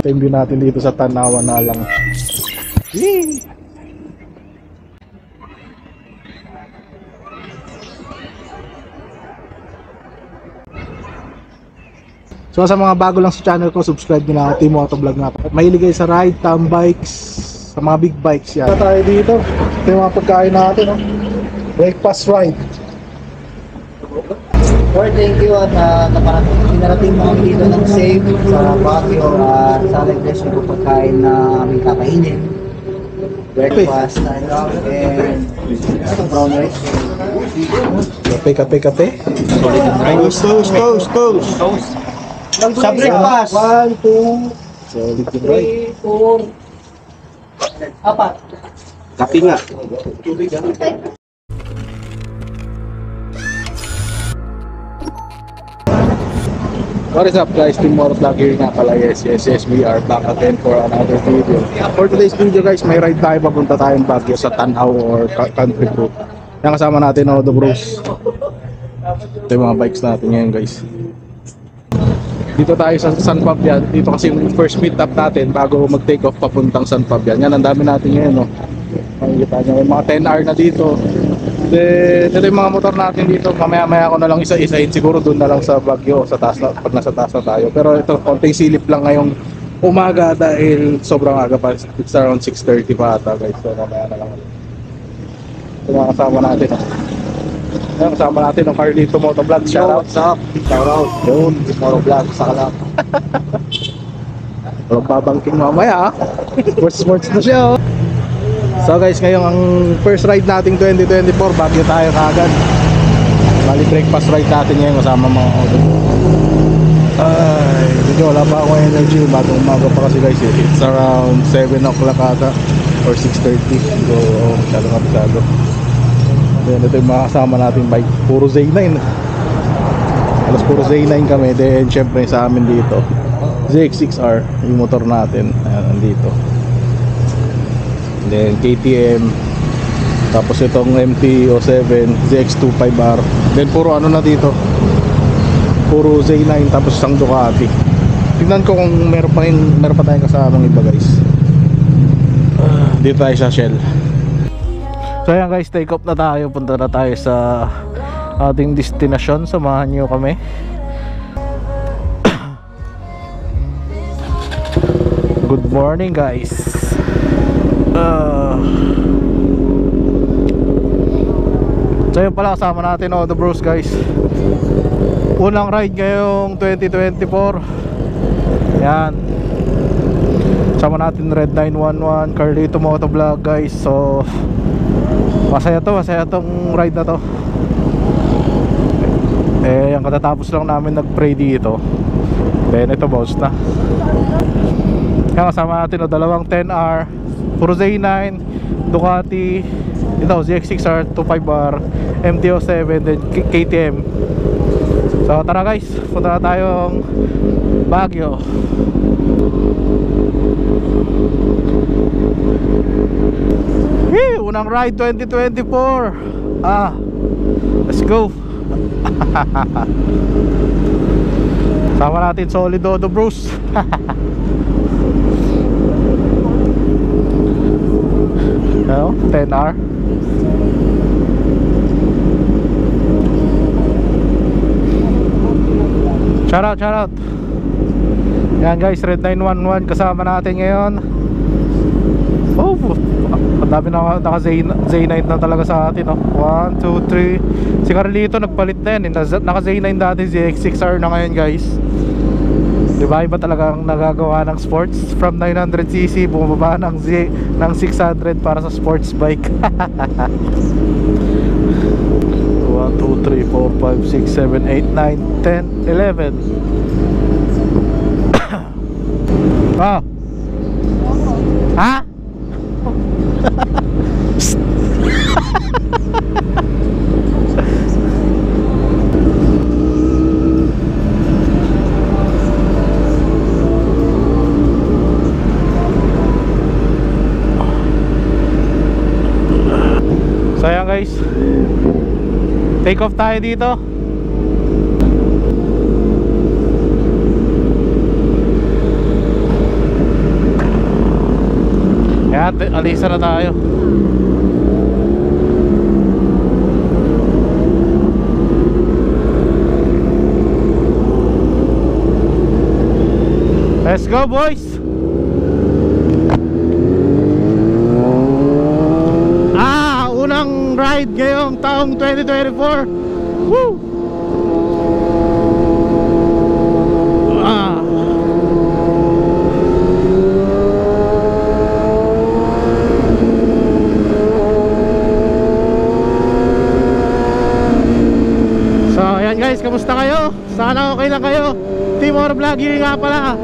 Time view natin dito sa Tanawan na lang. Yee! So sa mga bago lang sa channel ko, subscribe nyo na ako, Team Motovlog na ako. Mahilig kayo sa ride, tam bikes, sa mga big bikes yan. Ito tayo dito. Ito yung mga pagkain natin, no? Breakfast ride. Lord, thank you at pinarating mo kami dito ng safe sa Baguio at sana i-bless mo po pagkain na aming kakainin. Breakfast and brown rice. Kape. Toast. Sa breakfast. 1, 2, solid yung ride. 3, 4, 4. Kape nga. What is up guys, Team Motovlog here nga pala. Yes, we are back again for another video. For today's video guys, may ride tayo, papunta tayong Baguio sa Tanaw or Country Club. Yan kasama natin the bros. Ito yung mga bikes natin ngayon guys. Dito tayo sa San Fabian. Dito kasi yung first meet up natin bago mag take off papuntang San Fabian. Yan, ang dami natin ngayon, no. Makikita nyo, yung mga 10R na dito. Then, ito yung mga motor natin dito. Mamaya-maya ko na lang isa-isahin. Siguro doon na lang sa Baguio, sa taas na, pag nasa taas na tayo. Pero ito, konting silip lang ngayong umaga dahil sobrang aga pa. It's around 6:30 pa ata guys. So, mamaya na lang. Ito mga kasama natin. Ayan, kasama natin ang Carlito Motovlog. Shoutout. Shoutout. Yun, Motovlog. Sakalap. Walang babangking mamaya. Sports na siya. So guys, ngayon ang first ride nating 2024, Baguio tayo kagad. Bali breakfast ride natin ngayon kasama mga auto. Ay, medyo wala pa akong energy, bagong umaga pa kasi guys. It's around 7 o'clock ata or 6:30. So, masyado. Then ito yung mga kasama nating bike, puro Z9. Alas puro Z9 kami. Then syempre sa amin dito ZX6R yung motor natin. Ayan, nandito. Then KTM, tapos itong MT-07 ZX25R. Then puro ano na dito, puro Z9, tapos isang Ducati. Tignan ko kung meron pa tayong kasamang iba guys. Dito tayo sa Shell. So ayan guys, take off na tayo. Punta na tayo sa ating destination. Samahan nyo kami. Good morning guys. So yun pala, kasama natin the bros guys. Unang ride ngayong 2024. Yan, sama natin Red 911 Carlito Motovlog guys. So masaya tong ride na to. Yung katatapos lang namin nag-pray dito. Then ito boss na. Yan, kasama natin dalawang 10R, puro Z9, Ducati, ito ZX6R 25R, MT-07, then KTM. So tara guys, punta na tayong Baguio. Unang ride 2024. Let's go. Sama natin solid the bros. No, 10R. Shout out. Yan guys, Red 911 kasama natin ngayon. Oh, madami na naka Z9 na talaga sa atin, no? 1, 2, 3. Si Carlito nagpalit na yan, naka Z9 dati, ZX6R na ngayon guys. Diba, iba talagang nagagawa ng sports. From 900cc bumaba ng 600 para sa sports bike. 1, 2, 3, 4, 5, 6, 7, 8, 9, 10, 11. Oh. Ha? guys. Take off tayo dito. Yan, alisa na tayo. Let's go, boys. Unang ride ngayong taong 2024. Woo! So ayan guys, kamusta kayo? Sana okay lang kayo. Team Oro Vlog, yun nga pala.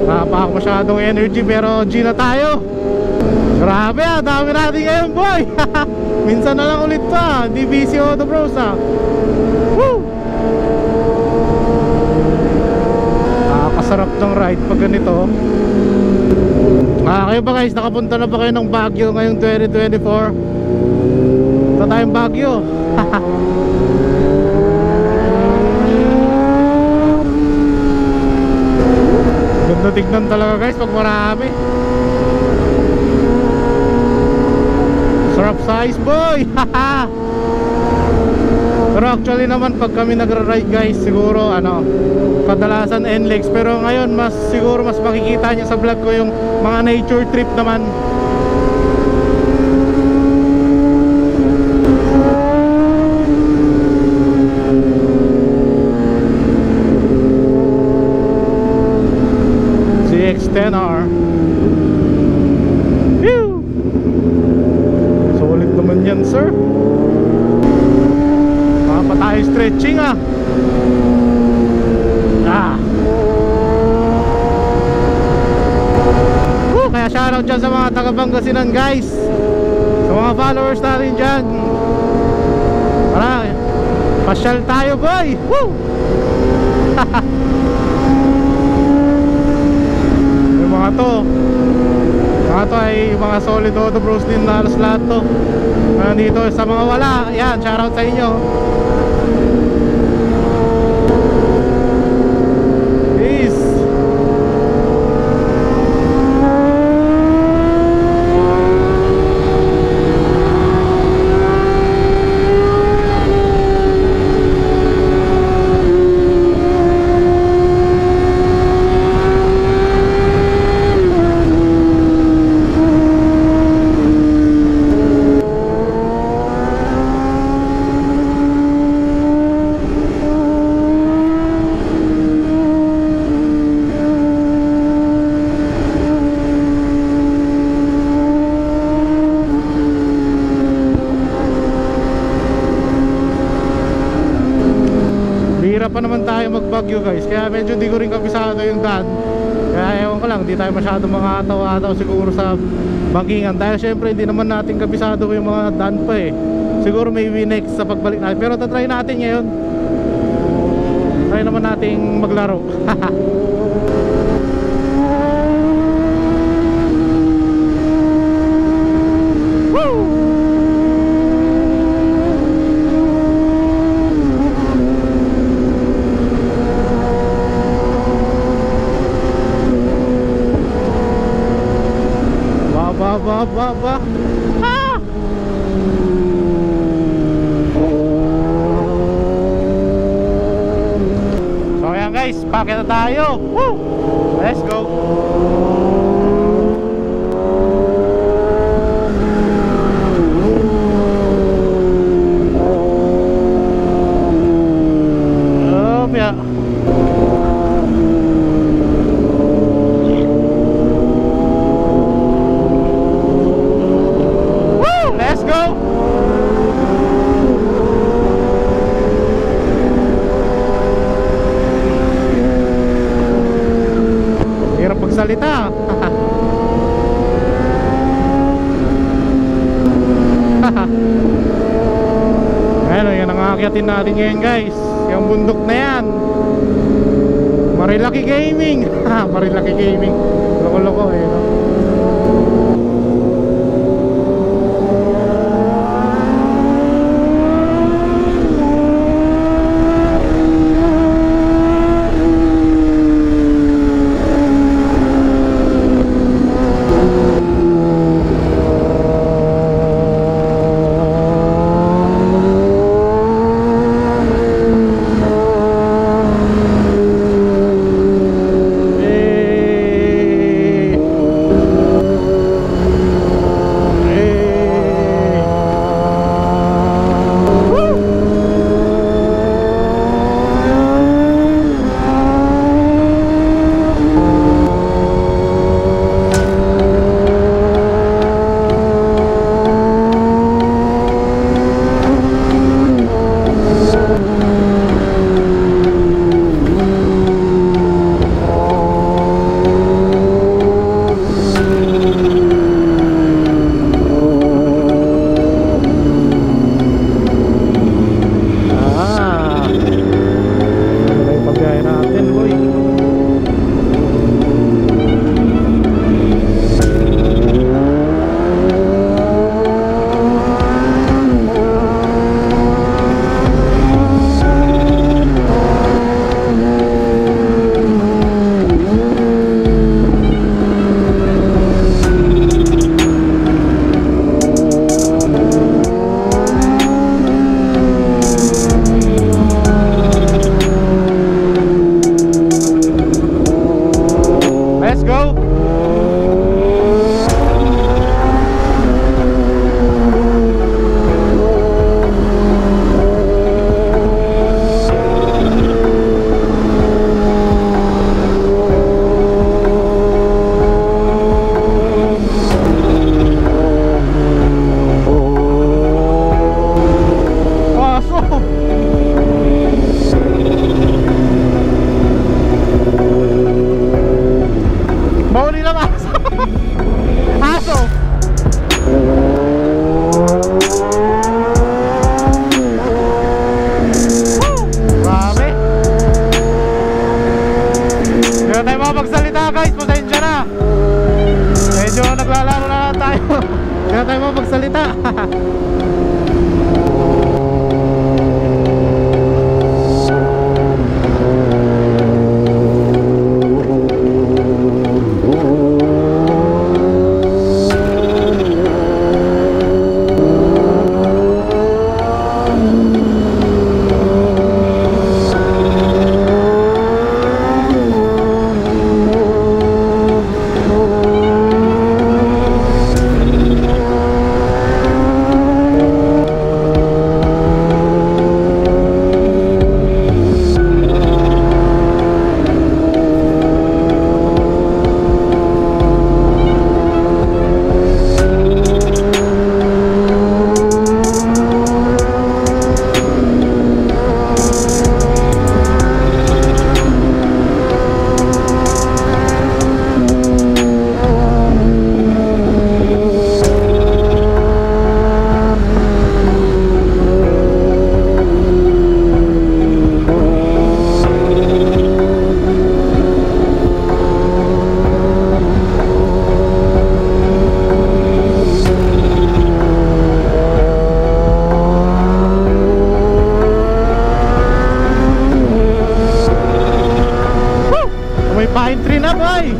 Napaka masyadong energy pero G na tayo. Grabe dami natin ngayon boy. Minsan na lang ulit pa. Hindi busy Auto Bros Woo! Nakakasarap ng ride pag ganito. Kayo ba guys, nakapunta na ba kayo ng Baguio ngayong 2024? Ito tayong Baguio. Ganda tignan talaga guys pag marami. Sarap size boy. Pero actually naman pag kami nagra-ride guys, siguro kadalasan NLEX. Pero ngayon siguro mas makikita niyo sa vlog ko yung mga nature trip naman. CX-10R. Solid naman yan sir. Pa tayo stretching Kaya shoutout dyan sa mga taga Pangasinan guys, sa mga followers natin dyan. Tara, pasyal tayo boy. Woo! Yung mga to ay mga solid Auto Bros din na halos lahat to. Dito sa mga wala, yan, shoutout sa inyo. Peace. Pa naman tayo mag-Baguio guys, kaya medyo di ko rin kabisado yung daan. Kaya ewan ko lang, di tayo masyado mga ataw-ataw siguro sa bangkingan, dahil syempre hindi naman natin kabisado yung mga daan pa siguro maybe next sa pagbalik natin, pero tatry natin ngayon. Try naman nating maglaro. Ba. So ayan guys, pakita tayo. Woo! Let's go. Salita. Ayan, yan ang aakyatin natin ngayon guys, yung bundok na yan. Marilaki Gaming. Marilaki Gaming, loko-loko no? Pine tree na boy.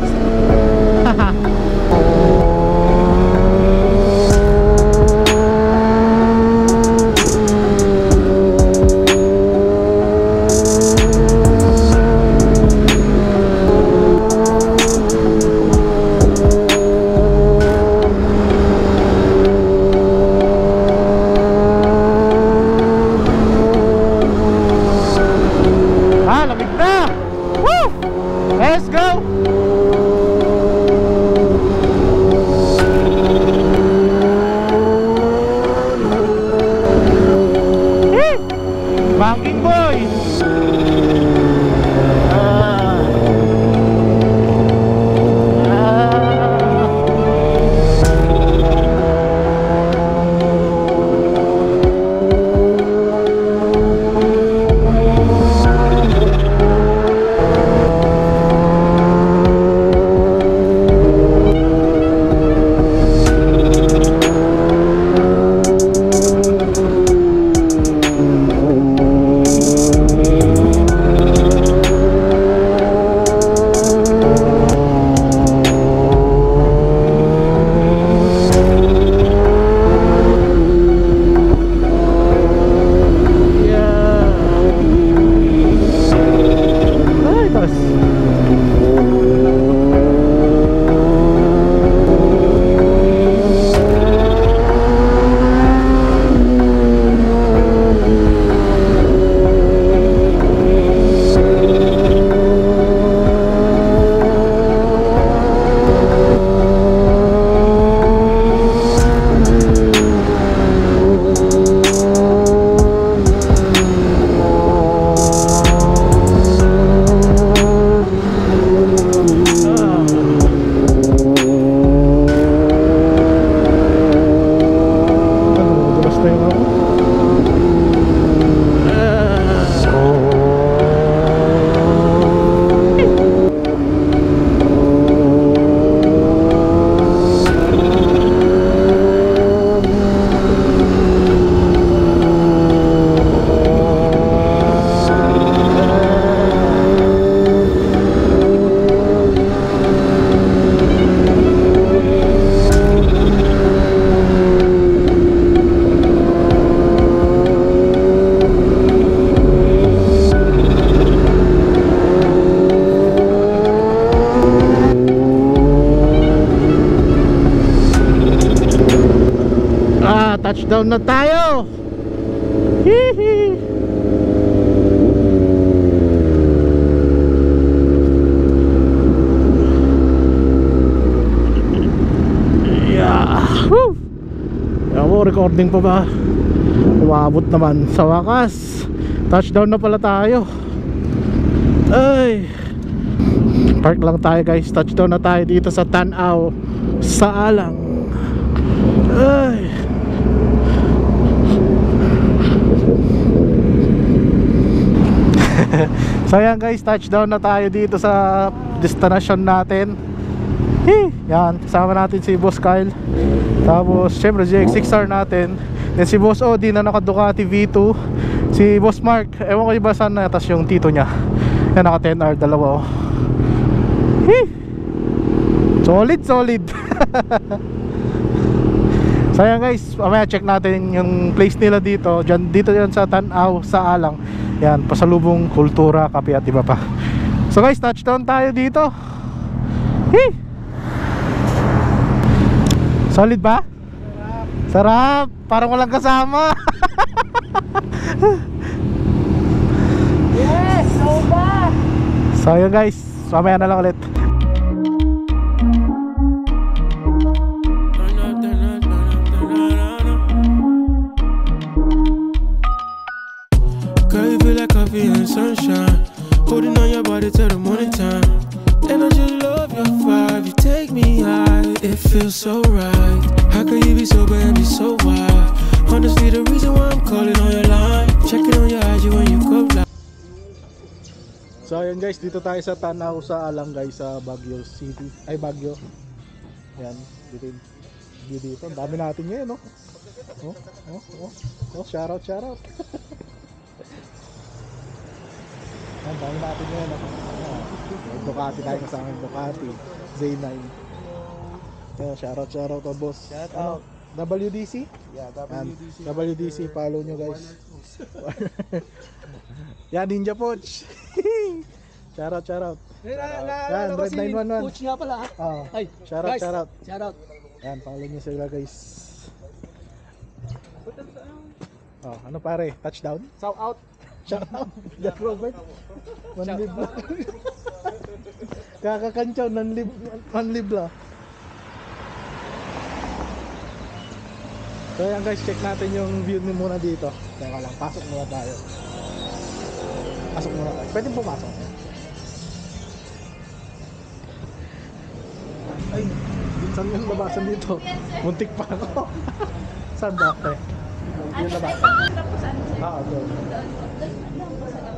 Lamig na. Woo! Let's go! Banking boy! Touchdown na tayo. Hihi. Yeah. Woo. Ako, recording pa ba? Umabot naman. Sa wakas, touchdown na pala tayo. Ay, park lang tayo guys. Touchdown na tayo dito sa Tanaw, sa Alang. Ay, so ayan guys, touchdown na tayo dito sa destination natin. Yan, kasama natin si Boss Kyle. Tapos syempre GX6R natin. Then si Boss Odi na naka Ducati V2. Si Boss Mark, ewan ko iba saan na, tas yung tito niya. Yan, naka 10R, dalawa oh. Solid, solid. So yan guys, mamaya check natin yung place nila dito. Dito yan sa Tanaw, sa Alang. Yan, pasalubong kultura, kape at iba pa. So guys, touchdown tayo dito. Solid ba? Sarap, parang walang kasama. Yes, so bad. So yun guys, mamaya na lang ulit. Girl, you feel like coffee and sunshine, holding on your body till the morning time. And I just love your vibe, you take me high, it feels so right. How could you be sober and be so wild? Honestly, the reason why I'm calling on your line, checking on your IG when you go live. So ayun guys, dito tayo sa Tanaw, sa Alang guys, sa Baguio City. Ay, Baguio. Yan, dito yung view dito. Ang dami natin ngayon, no? Shoutout, shoutout. Ang dami natin ngayon, no? Ducati tayo kasama yung Ducati Z9. Yan, shoutout to boss. Shoutout. WDC? Yeah, WDC. WDC, follow nyo guys. Yan, Ninja Poach. Shoutout. Yan, Red 911. Coach nga pala. Ay, Shoutout. Shoutout. Yan, follow nyo sila guys. Oh, ano pare? Touchdown? Shout out. Shoutout. Jack Robert. Manlib lang. Kakakantsaw, manlib lang. So yan guys, check natin yung view nyo muna dito. Teka lang, pasok muna tayo. Pasok muna tayo. Pwede pumasok. Ay, saan yung labasan dito? Muntik pa ako. Saan ba? Yung labasan. Doon.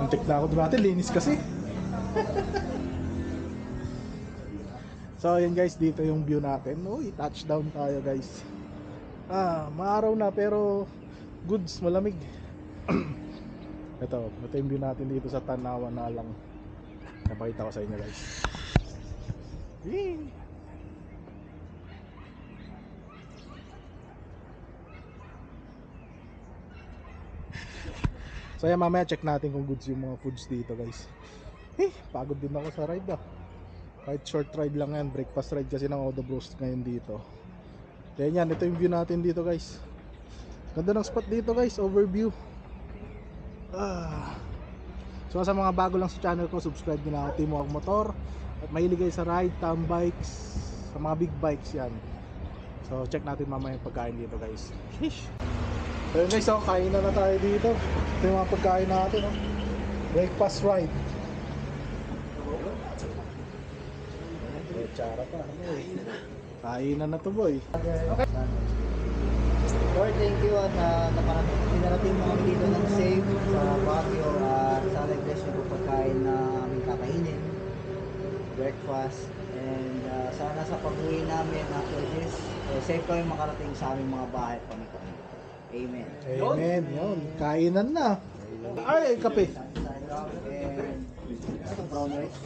Muntik na ako dati, linis kasi. So yun guys, dito yung view natin. Uy, touchdown tayo guys. Maaraw na pero goods, malamig. ito yung view natin dito sa Tanaw na lang. Napakita ko sa inyo guys. Yee! So yan, mamaya check natin kung goods yung mga foods dito guys. Pagod din ako sa ride Kahit short ride lang yan, breakfast ride kasi ng Odo Bros ngayon dito. Kaya yan, ito yung view natin dito guys. Ganda ng spot dito guys, overview. So sa mga bago lang sa channel ko, subscribe nyo na ako, Timo Ag Motor. At mahilig kayo sa ride, tam bikes, sa mga big bikes yan. So check natin mamaya yung pagkain dito guys. So yun guys, kain na tayo dito. Ito yung mga pagkain natin. Breakfast ride. Tsara pa. Kainan na to boy. Okay. Lord, thank you at pinarating mo kami dito ng safe sa Baguio at sana i-bless nyo po pagkain na aming kakainin, breakfast, and sana sa pag-uwi namin after this, safe kami makarating sa aming mga bahay at pamilya. Amen. Amen. Yun. Kainan na. Ay, kape. And brown rice.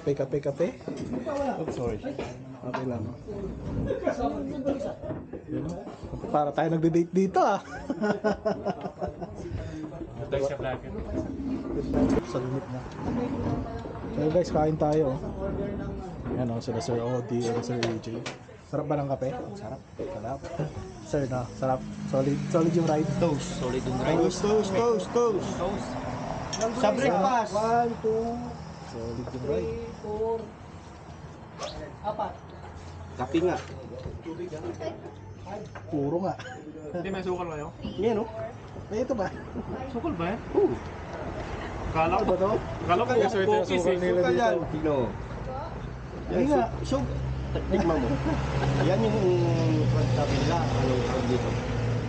Kape. Oh, sorry. Okay lang. Yun. Para tayo nagde-date dito Sa limit na. So guys, kain tayo. Yan sila Sir Odi and Sir AJ. Sarap ba ng kape? Sarap. Sir na, sarap. Solid yung ride. Toast. Solid yung rice. Toast. Sa breakfast. 1, 2. Solid yung ride. 4, 4. Kapi nga. Puro nga. Hindi, may sukal kayo? Yan o. Ay, ito ba? Sukal ba yan? Kala Ano ba to? Kala ko cookies eh. nila dito. Tino. Ay nga. So, tikman mo. Yan yung sabi nila. Anong tawag dito?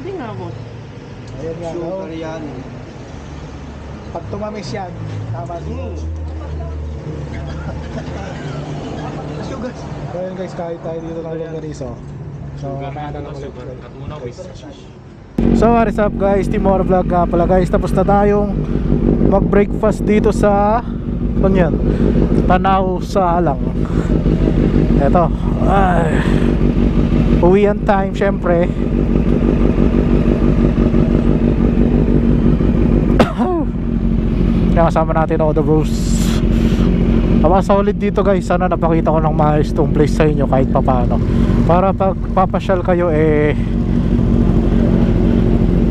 Hindi nga po. Ayan nga. Sugar yan. Pag tumamis yan, tama din. So yun guys, kahit tayo dito ng longganiso. So mamaya na lang ulit. So what is up guys, Team Oro Vlog nga pala guys. Tapos na tayong mag-breakfast dito sa yan, Tanaw sa Alang. Eto, ay, uwian time syempre. Kaya kasama natin ako the bros. Solid dito guys. Sana napakita ko ng maayos tong place sa inyo kahit papano, para pag papasyal kayo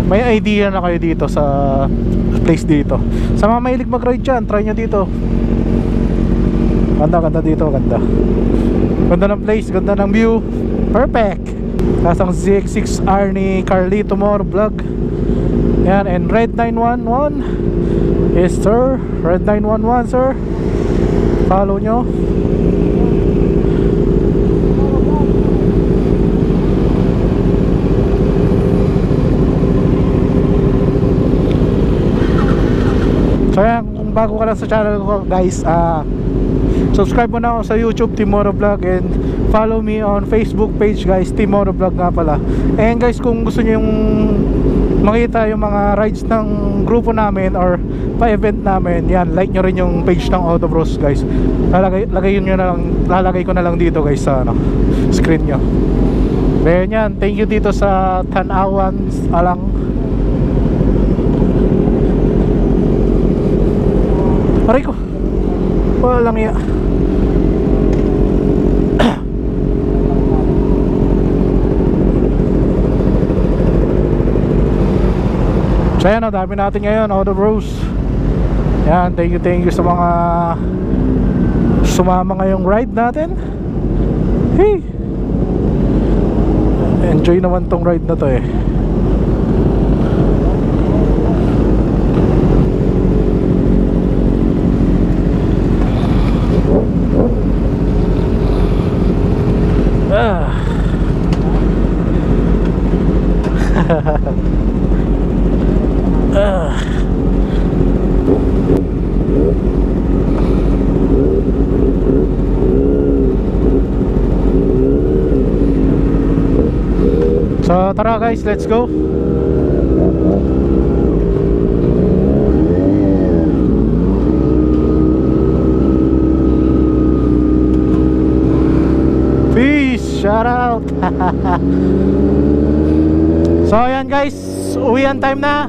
may idea na kayo dito sa place dito. Sa mga mahilig mag-ride dyan, try nyo dito. Ganda dito, ganda ng place, ganda ng view. Perfect. Kasang ZX6R ni Carlito Moro Vlog. Yan, and Red 911 is sir, Red 911 sir. Follow nyo. So yan, kung bago ka lang sa channel ko guys, subscribe mo na ako sa YouTube, Team Oro Vlog, and follow me on Facebook page guys, Team Oro Vlog nga pala. And guys, kung gusto nyo yung makita yung mga rides ng grupo namin or pa-event namin, yan, like nyo rin yung page ng Auto Bros guys. Lalagay ko na lang dito guys sa screen nyo. Then yan, thank you dito sa Tanawan Alang. Aray ko, walang iya. So yan, dami natin ngayon, Auto Bros. Yan, thank you sa mga sumama ngayong ride natin. Hey, enjoy naman tong ride na to eh. So tara guys, let's go. Peace, shout out. So ayan guys, uwian time na.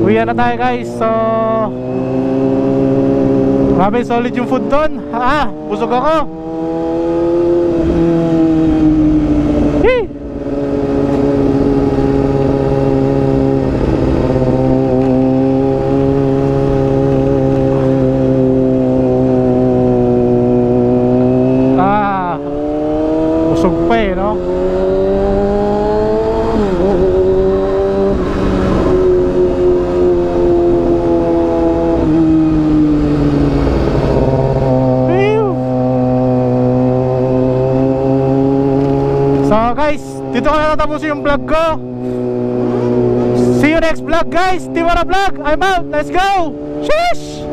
Uwian na tayo guys. So grabe, solid yung food doon. Busog ako. Busog pa eh, no? So guys, dito ko na natapos yung vlog ko. See you next vlog guys. Team Oro Vlog, I'm out. Let's go. Sheesh.